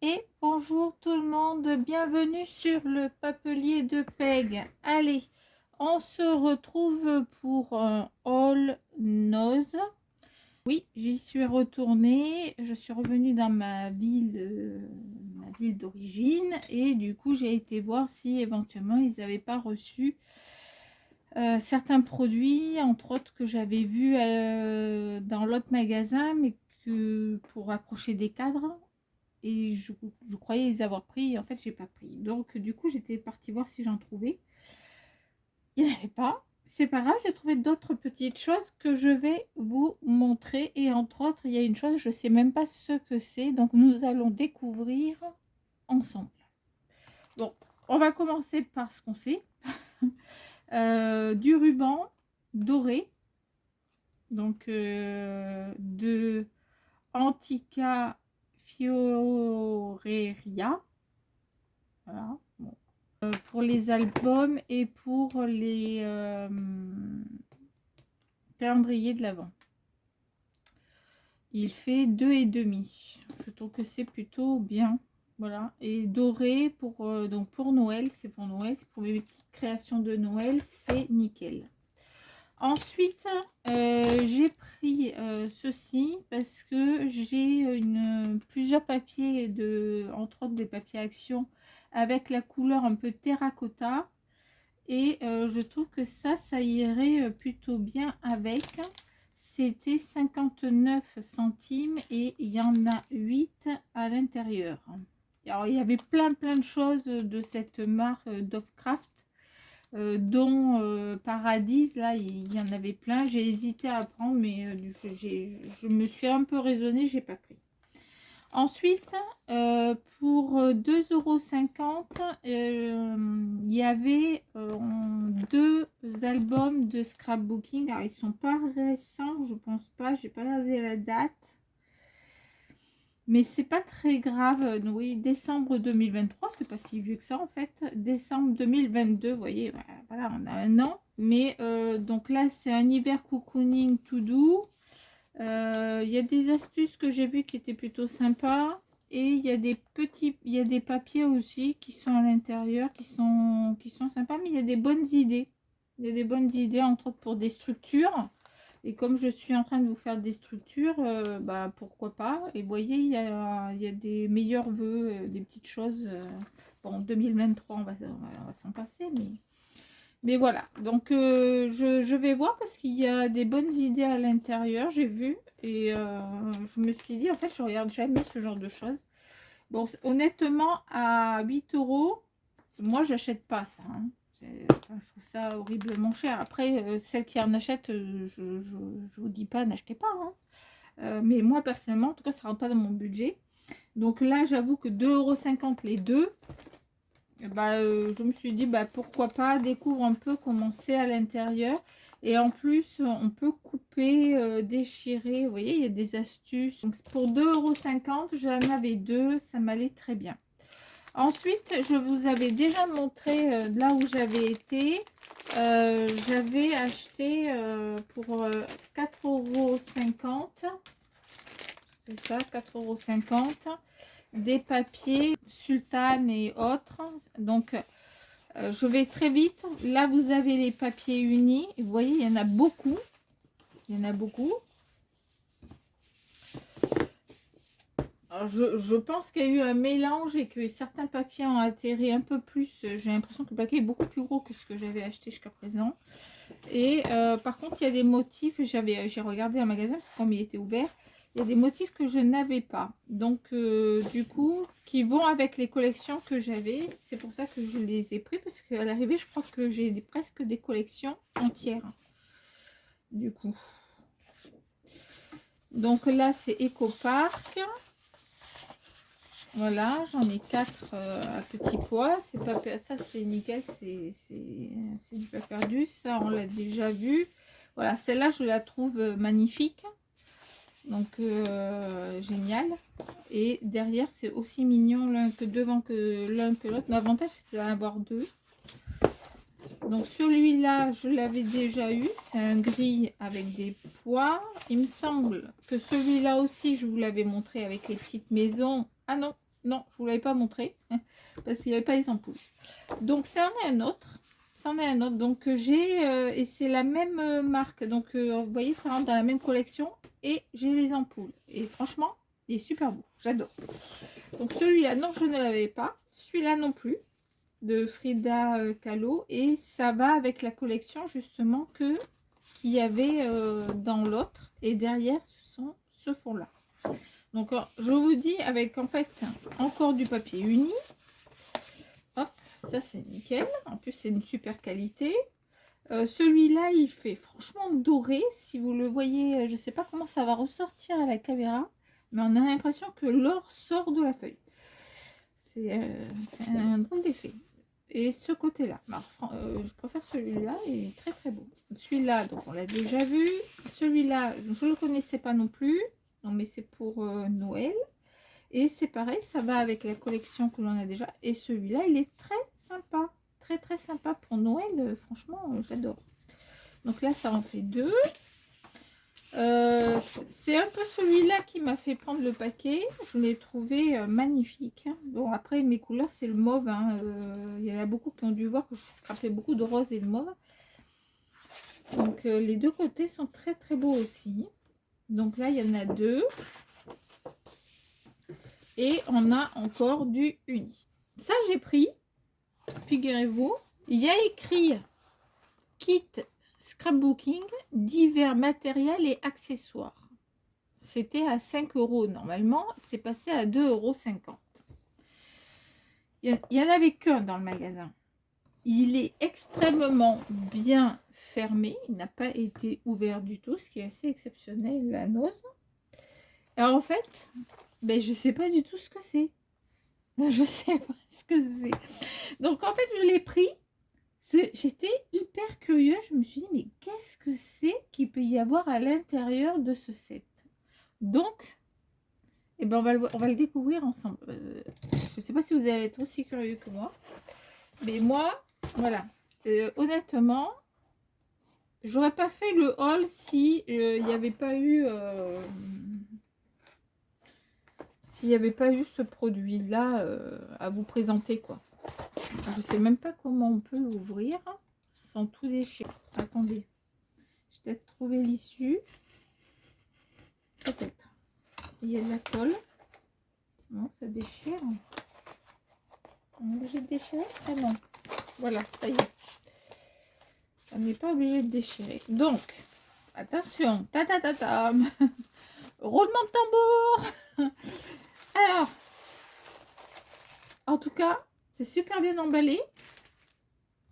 Et bonjour tout le monde, bienvenue sur le papelier de Peg. Allez, on se retrouve pour un All Nose. Oui, j'y suis retournée, je suis revenue dans ma ville d'origine et du coup j'ai été voir si éventuellement ils n'avaient pas reçu certains produits, entre autres que j'avais vus dans l'autre magasin, mais que pour accrocher des cadres. Et je croyais les avoir pris, en fait j'ai pas pris. Donc du coup j'étais partie voir si j'en trouvais. Il n'y avait pas. C'est pas grave, j'ai trouvé d'autres petites choses que je vais vous montrer. Et entre autres, il y a une chose, je sais même pas ce que c'est. Donc nous allons découvrir ensemble. Bon, on va commencer par ce qu'on sait. Du ruban doré. Donc de Antica Fioreria. Voilà. Bon. Pour les albums et pour les calendriers de l'Avent. Il fait 2,5. Je trouve que c'est plutôt bien. Voilà. Et doré pour, donc pour Noël, c'est pour Noël, c'est pour mes petites créations de Noël, c'est nickel. Ensuite, j'ai pris ceci parce que j'ai plusieurs papiers, entre autres des papiers action avec la couleur un peu terracotta. Et je trouve que ça irait plutôt bien avec. C'était 59 centimes et il y en a 8 à l'intérieur. Alors, il y avait plein de choses de cette marque Dovecraft. Dont Paradis, là il y en avait plein, j'ai hésité à prendre mais je me suis un peu raisonnée, j'ai pas pris. Ensuite pour 2,50 €, il y avait deux albums de scrapbooking. Alors ils sont pas récents, je pense pas, j'ai pas regardé la date. Mais c'est pas très grave. Oui, décembre 2023, c'est pas si vieux que ça en fait. Décembre 2022, vous voyez, voilà, on a un an. Mais donc là, c'est un hiver cocooning tout doux. Il y a des astuces que j'ai vues qui étaient plutôt sympas. Et il y a des papiers aussi qui sont à l'intérieur, qui sont sympas. Mais il y a des bonnes idées. Il y a des bonnes idées, entre autres pour des structures. Et comme je suis en train de vous faire des structures, bah pourquoi pas. Et vous voyez, il y a des meilleurs vœux, des petites choses. Bon, 2023, on va s'en passer, mais voilà. Donc, je vais voir parce qu'il y a des bonnes idées à l'intérieur, j'ai vu. Et je me suis dit, en fait, je regarde jamais ce genre de choses. Bon, honnêtement, à 8 €, moi, j'achète pas ça. Hein. Enfin, je trouve ça horriblement cher. Après, celles qui en achètent, je vous dis pas, n'achetez pas. Hein. Mais moi, personnellement, en tout cas, ça rentre pas dans mon budget. Donc là, j'avoue que 2,50 € les deux. Bah, je me suis dit, bah, pourquoi pas, découvre un peu comment c'est à l'intérieur. Et en plus, on peut couper, déchirer. Vous voyez, il y a des astuces. Donc, pour 2,50 €, j'en avais deux. Ça m'allait très bien. Ensuite, je vous avais déjà montré là où j'avais été. J'avais acheté pour 4,50 €. C'est ça, 4,50 € des papiers sultane et autres. Donc, je vais très vite. Là, vous avez les papiers unis. Vous voyez, il y en a beaucoup. Il y en a beaucoup. Alors, je pense qu'il y a eu un mélange et que certains papiers ont atterri un peu plus. J'ai l'impression que le paquet est beaucoup plus gros que ce que j'avais acheté jusqu'à présent. Et par contre, il y a des motifs. J'ai regardé un magasin parce que comme il était ouvert, il y a des motifs que je n'avais pas. Donc, du coup, qui vont avec les collections que j'avais. C'est pour ça que je les ai pris parce qu'à l'arrivée, je crois que j'ai presque des collections entières. Du coup. Donc là, c'est Ecopark. Voilà, j'en ai 4 à petit pois. Ça, c'est nickel, c'est du pas perdu. Ça, on l'a déjà vu. Voilà, celle-là, je la trouve magnifique. Donc, génial. Et derrière, c'est aussi mignon l'un que devant que l'un que l'autre. L'avantage, c'est d'en avoir deux. Donc, celui-là, je l'avais déjà eu. C'est un gris avec des pois. Il me semble que celui-là aussi, je vous l'avais montré avec les petites maisons. Ah non! Non, je vous l'avais pas montré parce qu'il n'y avait pas les ampoules. Donc ça en est un autre. Ça en est un autre. Donc j'ai et c'est la même marque. Donc vous voyez, ça rentre dans la même collection et j'ai les ampoules. Et franchement, il est super beau. J'adore. Donc celui-là, non, je ne l'avais pas. Celui-là non plus, de Frida Kahlo. Et ça va avec la collection justement qu'il y avait dans l'autre. Et derrière, ce fond-là. Donc, je vous dis avec en fait encore du papier uni. Hop, ça c'est nickel. En plus, c'est une super qualité. Celui-là, il fait franchement doré. Si vous le voyez, je sais pas comment ça va ressortir à la caméra, mais on a l'impression que l'or sort de la feuille. C'est un drôle d'effet. Et ce côté-là, je préfère celui-là, il est très très beau. Celui-là, donc on l'a déjà vu. Celui-là, je ne le connaissais pas non plus. Non, mais c'est pour Noël. Et c'est pareil, ça va avec la collection que l'on a déjà. Et celui-là, il est très sympa. Très très sympa pour Noël. Franchement, j'adore. Donc là, ça en fait deux. C'est un peu celui-là qui m'a fait prendre le paquet. Je l'ai trouvé magnifique. Bon, après, mes couleurs, c'est le mauve. Hein. Il y en a beaucoup qui ont dû voir que je scrapais beaucoup de rose et de mauve. Donc, les deux côtés sont très très beaux aussi. Donc là, il y en a deux. Et on a encore du uni. Ça, j'ai pris. Figurez-vous, il y a écrit kit scrapbooking, divers matériels et accessoires. C'était à 5 € normalement, c'est passé à 2,50 €. Il n'y en avait qu'un dans le magasin. Il est extrêmement bien fermé, il n'a pas été ouvert du tout, ce qui est assez exceptionnel, la noce. Alors en fait, ben, je ne sais pas du tout ce que c'est. Je sais pas ce que c'est. Donc en fait, je l'ai pris. J'étais hyper curieuse. Je me suis dit, mais qu'est-ce que c'est qu'il peut y avoir à l'intérieur de ce set? Donc, eh ben, on va le découvrir ensemble. Je ne sais pas si vous allez être aussi curieux que moi. Mais moi, voilà. Honnêtement, j'aurais pas fait le haul si il n'y avait pas eu... s'il n'y avait pas eu ce produit-là à vous présenter, quoi. Je sais même pas comment on peut l'ouvrir sans tout déchirer. Attendez, j'ai peut-être trouvé l'issue. Peut-être. Il y a de la colle. Non, ça déchire. On est obligé de déchirer? Ah non. Voilà, ça y est. On n'est pas obligé de déchirer. Donc, attention. Ta ta ta ta. Roulement de tambour. Alors, en tout cas, c'est super bien emballé.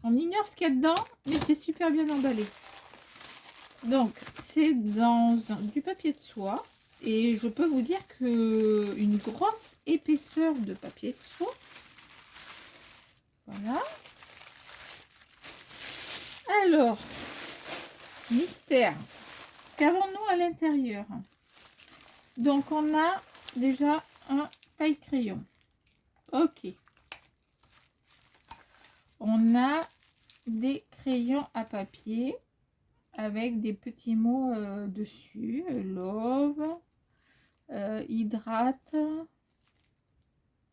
On ignore ce qu'il y a dedans, mais c'est super bien emballé. Donc, c'est dans du papier de soie. Et je peux vous dire que une grosse épaisseur de papier de soie. Voilà. Alors, mystère. Qu'avons-nous à l'intérieur? Donc, on a déjà un taille-crayon. Ok. On a des crayons à papier avec des petits mots dessus. Love, hydrate,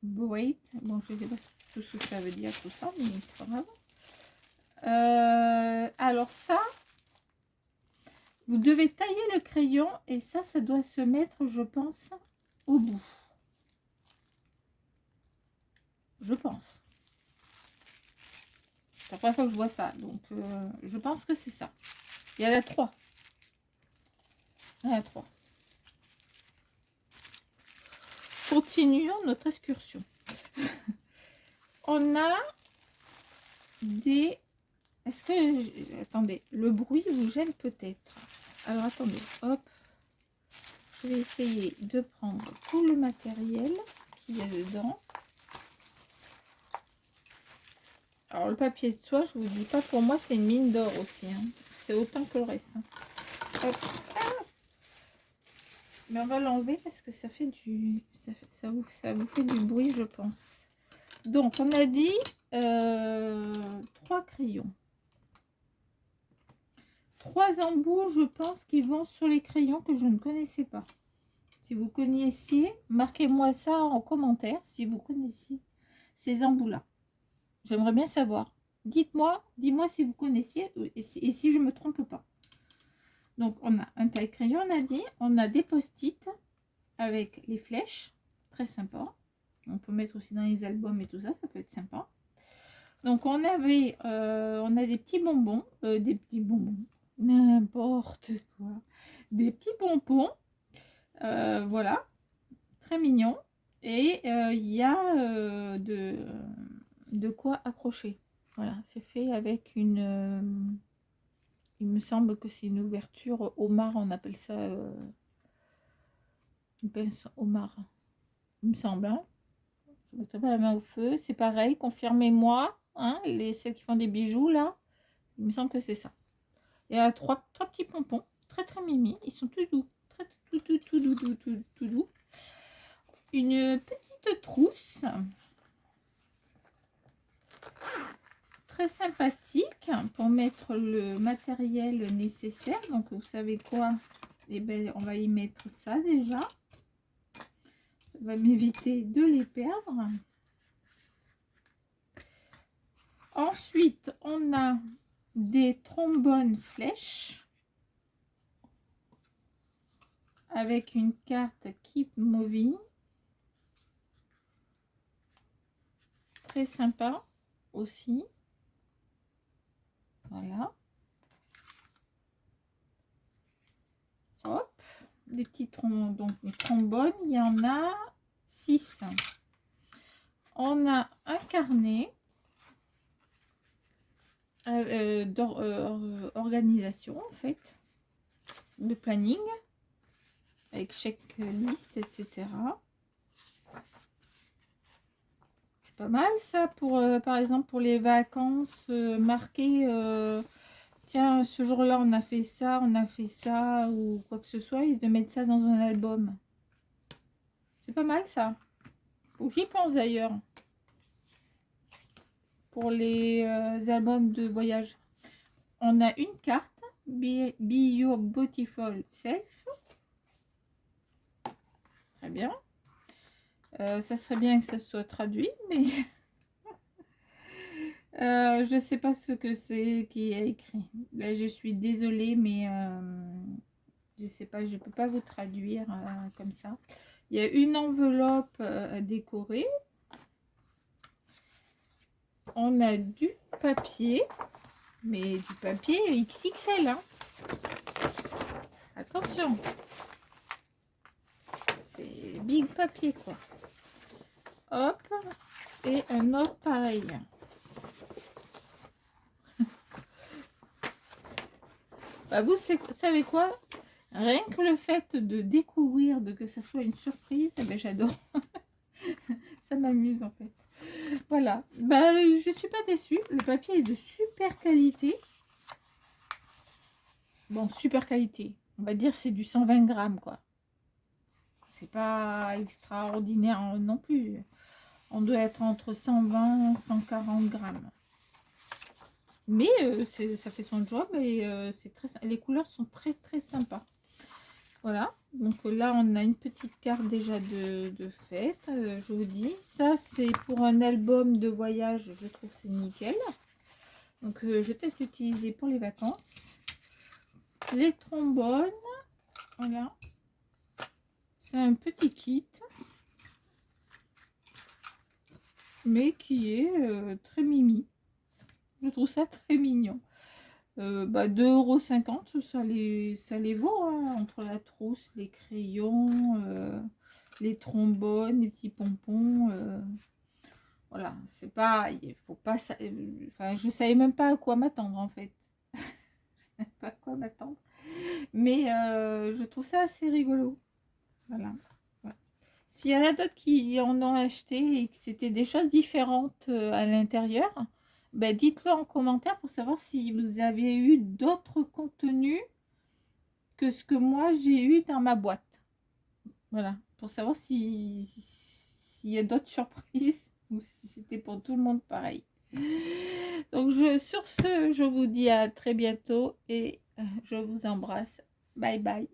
bright. Bon, je ne sais pas tout ce que ça veut dire, tout ça, mais c'est pas grave. Alors ça, vous devez tailler le crayon et ça doit se mettre, je pense, au bout. Je pense. C'est la première fois que je vois ça, donc je pense que c'est ça. Il y en a 3. Il y en a 3. Continuons notre excursion. On a des... Est-ce que... Attendez, le bruit vous gêne peut-être. Alors attendez, hop. Je vais essayer de prendre tout le matériel qu'il y a dedans. Alors le papier de soie, je vous dis pas, pour moi c'est une mine d'or aussi. Hein. C'est autant que le reste. Hein. Hop. Ah, mais on va l'enlever parce que ça fait du... Ça vous fait du bruit, je pense. Donc on a dit 3 crayons. 3 embouts, je pense, qui vont sur les crayons que je ne connaissais pas. Si vous connaissiez, marquez-moi ça en commentaire si vous connaissiez ces embouts-là. J'aimerais bien savoir. Dites-moi, dis-moi si vous connaissiez et si je ne me trompe pas. Donc, on a un taille-crayon, on a dit. On a des post-it avec les flèches. Très sympa. On peut mettre aussi dans les albums et tout ça. Ça peut être sympa. Donc, on a des petits bonbons. N'importe quoi. Des petits bonbons. Voilà. Très mignon. Et il y a de quoi accrocher. Voilà. C'est fait avec une... il me semble que c'est une ouverture homard. On appelle ça une pince homard. Il me semble. Hein, je ne mettrai pas la main au feu. C'est pareil. Confirmez-moi. Hein, celles qui font des bijoux là. Il me semble que c'est ça. Il y a trois petits pompons. Très très mimi. Ils sont tout doux. Tout doux. Une petite trousse. Très sympathique pour mettre le matériel nécessaire. Donc vous savez quoi? Eh ben, on va y mettre ça déjà. Ça va m'éviter de les perdre. Ensuite, on a des trombones flèches avec une carte Keep Moving. Très sympa aussi. Voilà. Hop. Des petits trombones. Il y en a 6. On a un carnet d'organisation en fait. De planning. Avec chaque liste, etc. C'est pas mal ça pour, par exemple, pour les vacances, marquer, tiens, ce jour-là, on a fait ça, ou quoi que ce soit, et de mettre ça dans un album. C'est pas mal ça. Faut que j'y pense d'ailleurs. Pour les albums de voyage. On a une carte, Be Your Beautiful Self. Très bien. Ça serait bien que ça soit traduit, mais je sais pas ce que c'est qui est écrit. Là, je suis désolée, mais je sais pas, je peux pas vous traduire comme ça. Il y a une enveloppe à décorer. On a du papier, mais du papier XXL. Hein. Attention. C'est big papier, quoi. Hop. Et un autre pareil. Bah, vous savez quoi? Rien que le fait de découvrir, que ça soit une surprise, eh ben, j'adore. Ça m'amuse en fait. Voilà. Bah, je suis pas déçue. Le papier est de super qualité. Bon, super qualité. On va dire c'est du 120 grammes, quoi. C'est pas extraordinaire non plus. On doit être entre 120 et 140 grammes. Mais ça fait son job et les couleurs sont très très sympas. Voilà, donc là on a une petite carte déjà de fête, je vous dis. Ça c'est pour un album de voyage, je trouve c'est nickel. Donc je vais peut-être l'utiliser pour les vacances. Les trombones, voilà. C'est un petit kit. Mais qui est très mimi. Je trouve ça très mignon. 2,50 €, ça les vaut, hein, entre la trousse, les crayons, les trombones, les petits pompons. Voilà, c'est pas, il faut pas, enfin, je savais même pas à quoi m'attendre en fait. Je savais pas à quoi m'attendre, mais je trouve ça assez rigolo. Voilà. S'il y en a d'autres qui en ont acheté et que c'était des choses différentes à l'intérieur, ben dites-le en commentaire pour savoir si vous avez eu d'autres contenus que ce que moi j'ai eu dans ma boîte. Voilà, pour savoir s'il y a d'autres surprises ou si c'était pour tout le monde pareil. Donc sur ce, je vous dis à très bientôt et je vous embrasse. Bye bye.